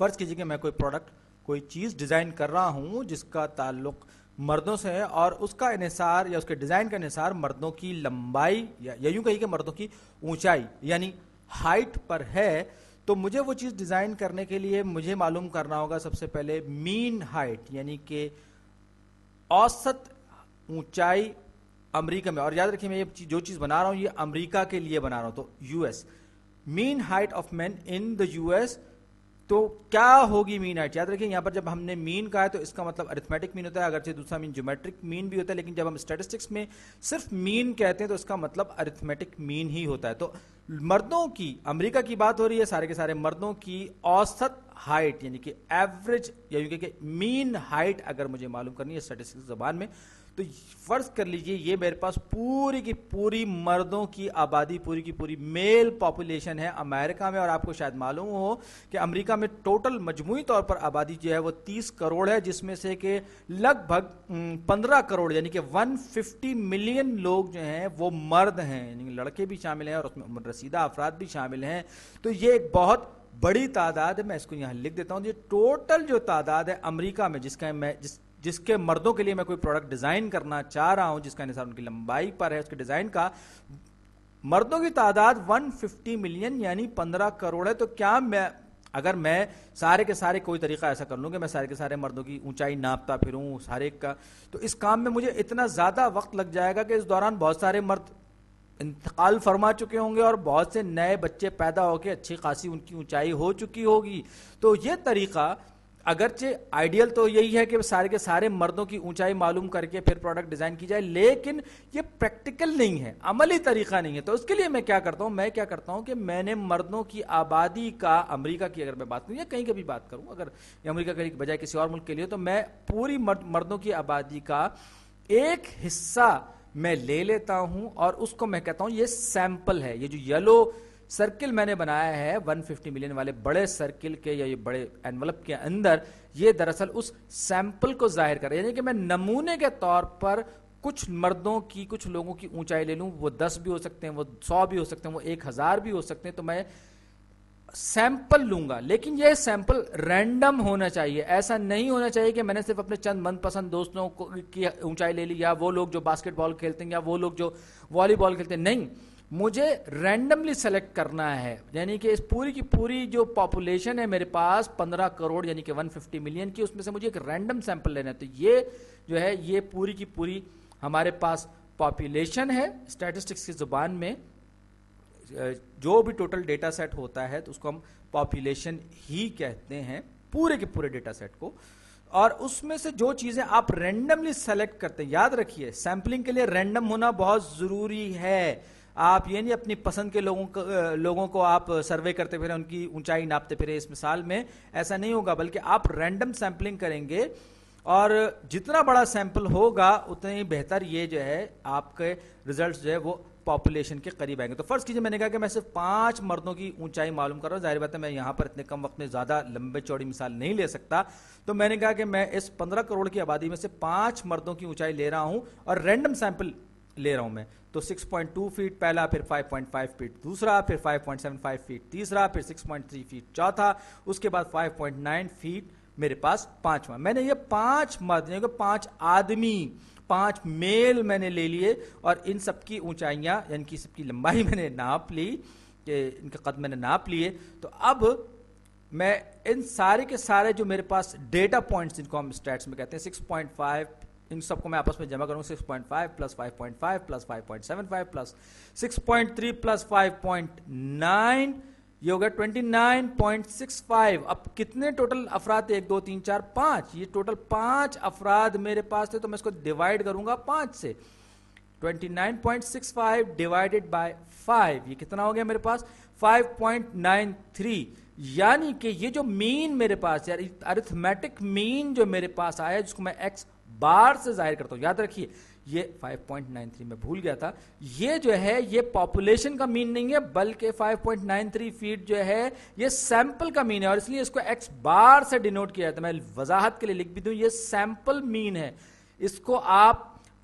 فرض کیجیے کہ میں کوئی پروڈکٹ کوئی چیز ڈیزائن کر رہا ہوں جس کا تعلق مردوں سے ہے اور اس کا انحصار یا اس کے ڈیزائن کا انحصار مردوں کی لمبائی یا یوں کہیے کہ مردوں کی اونچائی یعنی ہائٹ پر ہے، تو مجھے وہ چیز ڈیزائن کرنے کے لیے مجھے معلوم کرنا ہوگا سب سے پہلے مین ہائٹ یعنی کہ اوسط اونچائی امریکہ میں. اور یاد رکھیے میں یہ جو چیز بنا رہا ہوں یہ امریکہ کے لیے بنا رہا ہوں، تو U S man height of man in the U S. تو کیا ہوگی مین ہائٹ؟ یاد رکھیے یہاں پر جب ہم نے مین کہا ہے تو اس کا مطلب ارتھمیٹک مین ہوتا ہے، اگرچہ دوسرا مین جیومیٹرک مین بھی ہوتا ہے، لیکن جب ہم اسٹیٹسٹکس میں صرف مین کہتے ہیں تو اس کا مطلب ارتھمیٹک مین ہی ہوتا ہے. تو مردوں کی امریکہ کی بات ہو رہی ہے، سارے کے سارے مردوں کی اوسط ہائٹ یعنی کہ ایوریج یا یوں کہ مین ہائٹ اگر مجھے معلوم کرنی ہے اسٹیٹسٹکس زبان میں، تو فرض کر لیجئے یہ میرے پاس پوری کی پوری مردوں کی آبادی، پوری کی پوری میل پاپولیشن ہے امریکہ میں. اور آپ کو شاید معلوم ہو کہ امریکہ میں ٹوٹل مجموعی طور پر آبادی جو ہے وہ 30 کروڑ ہے، جس میں سے کہ لگ بھگ 15 کروڑ یعنی کہ 150 ملین لوگ جو ہیں وہ مرد ہیں، یعنی لڑکے بھی شامل ہیں اور اس میں عمر رسیدہ افراد بھی شامل ہیں. تو یہ ایک بہت بڑی تعداد ہے. میں اس کو یہاں لکھ دیتا ہوں. یہ ٹوٹل جو تعداد ہے امریکہ میں جس کے مردوں کے لیے میں کوئی پروڈکٹ ڈیزائن کرنا چاہ رہا ہوں، جس کا انحصار ان کی لمبائی پر ہے، اس کے ڈیزائن کا، مردوں کی تعداد 150 ملین یعنی 15 کروڑ ہے. تو کیا اگر میں سارے کے سارے کوئی طریقہ ایسا کر لوں کہ میں سارے کے سارے مردوں کی اونچائی ناپتا پھروں سارے کا، تو اس کام میں مجھے اتنا زیادہ وقت لگ جائے گا کہ اس دوران بہت سارے مرد انتقال فرما چکے ہوں گے اور بہت سے نئے بچے پیدا ہو کے اچھی خاصی ان کی اونچائی ہو چکی ہوگی. تو یہ طریقہ اگرچہ آئیڈیل تو یہی ہے کہ سارے کے سارے مردوں کی اونچائی معلوم کر کے پھر پروڈکٹ ڈیزائن کی جائے، لیکن یہ پریکٹیکل نہیں ہے، عملی طریقہ نہیں ہے. تو اس کے لیے میں کیا کرتا ہوں کہ میں نے مردوں کی آبادی کا، امریکہ کی اگر میں بات کروں یا کہیں کا بھی بات کروں، اگر امریکہ کے بجائے کسی اور ملک کے لیے، تو میں پوری مردوں کی آبادی کا ایک حصہ میں لے لیتا ہوں اور اس کو میں کہتا ہوں یہ سیمپل ہے. یہ جو یلو سرکل میں نے بنایا ہے 150 ملین والے بڑے سرکل کے یا یہ بڑے انویلپ کے اندر، یہ دراصل اس سیمپل کو ظاہر کر رہا ہے. یعنی کہ میں نمونے کے طور پر کچھ مردوں کی، کچھ لوگوں کی اونچائی لے لوں، وہ 10 بھی ہو سکتے ہیں، وہ 100 بھی ہو سکتے ہیں، وہ 1000 بھی ہو سکتے ہیں. تو میں سیمپل لوں گا، لیکن یہ سیمپل رینڈم ہونا چاہیے. ایسا نہیں ہونا چاہیے کہ میں نے صرف اپنے چند من پسند دوستوں کی اونچائی لے لی، یا وہ لوگ جو باسکٹ بال کھیلتے ہیں یا وہ لوگ جو والی بال کھیلتے ہیں. نہیں، مجھے رینڈملی سلیکٹ کرنا ہے. یعنی کہ اس پوری کی پوری جو پاپولیشن ہے میرے پاس 15 کروڑ یعنی کہ 150 ملین کی، اس میں سے مجھے ایک رینڈم سیمپل لینا ہے. تو یہ جو ہے یہ پوری کی پوری ہمارے پاس پاپولیشن ہے. اسٹیٹسٹکس کی زبان میں جو بھی ٹوٹل ڈیٹا سیٹ ہوتا ہے تو اس کو ہم پاپولیشن ہی کہتے ہیں، پورے کے پورے ڈیٹا سیٹ کو. اور اس میں سے جو چیزیں آپ رینڈملی سلیکٹ کرتے ہیں، یاد رکھیے سیمپلنگ کے لیے رینڈم ہونا بہت ضروری ہے. آپ یہ نہیں اپنی پسند کے لوگوں کو آپ سروے کرتے پھرے، ان کی اونچائی ناپتے پھرے. اس مثال میں ایسا نہیں ہوگا، بلکہ آپ رینڈم سیمپلنگ کریں گے اور جتنا بڑا سیمپل ہوگا اتنا ہی بہتر یہ جو ہے آپ کے ریزلٹس جو ہے وہ پاپولیشن کے قریب آئیں گے. تو فرض کیجئے میں نے کہا کہ میں صرف 5 مردوں کی اونچائی معلوم کر رہا ہوں. ظاہر بات ہے میں یہاں پر اتنے کم وقت میں زیادہ لمبے چوڑی مثال نہیں لے سکتا. تو میں نے کہا کہ میں اس 15 کروڑ کی آبادی میں سے 5 مردوں کی اونچائی لے رہا ہوں اور رینڈم سیمپل لے رہا ہوں میں. تو 6.2 فیٹ پہلا، پھر 5.5 فیٹ دوسرا، پھر 5.75 فیٹ تیسرا، پھر 6.3 فیٹ چوتھا، اس کے بعد 5.9 فیٹ میرے پاس پانچواں. میں نے یہ 5 مرد یعنی کہ 5 آدمی، 5 میل میں نے لے لیے اور ان سب کی اونچائیاں یعنی کہ سب کی لمبائی میں نے ناپ لی، کہ ان کے قد میں نے ناپ لیے. تو اب میں ان سارے کے سارے جو میرے پاس ڈیٹا پوائنٹس جن کو ہم اسٹیٹس میں کہتے ہیں 6.5، ان سب کو میں آپس میں جمع کروں. 6.5 پلس 5.5 پلس 5.75 پلس 6.3 پلس 5.9، یہ ہو گیا 29.65. اب کتنے ٹوٹل افراد تھے؟ 1 2 3 4 5. یہ ٹوٹل 5 افراد میرے پاس تھے. تو میں اس کو ڈیوائڈ کروں گا 5 سے. 29.65 ڈیوائڈیڈ بائی 5، یہ کتنا ہو گیا میرے پاس؟ 5.93. یعنی کہ یہ جو مین میرے پاس ہے، ارتھمیٹک مین جو میرے پاس آیا جس کو میں ایکس بار سے ظاہر کرتا ہوں، یاد رکھیے یہ 5.93 میں بھول گیا تھا. یہ جو ہے یہ پاپولیشن کا مین نہیں ہے، بلکہ 5.93 فیٹ جو ہے یہ سیمپل کا مین ہے، اور اس لیے اس کو ایکس بار سے ڈینوٹ کیا جاتا ہے. میں وضاحت کے لیے لکھ بھی دوں، یہ سیمپل مین ہے. اس کو آپ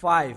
5।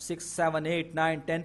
6, 7, 8, 9, 10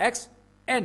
xn।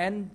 n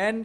n।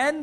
N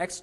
x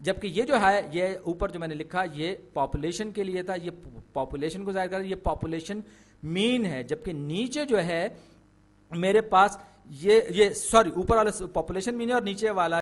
جبکہ یہ جو ہے یہ اوپر جو میں نے لکھا یہ پاپولیشن کے لیے تھا، یہ پاپولیشن کو ظاہر کر رہا ہے، یہ پاپولیشن مین ہے، جبکہ نیچے جو ہے میرے پاس یہ سوری اوپر والا پاپولیشن مین ہے اور نیچے والا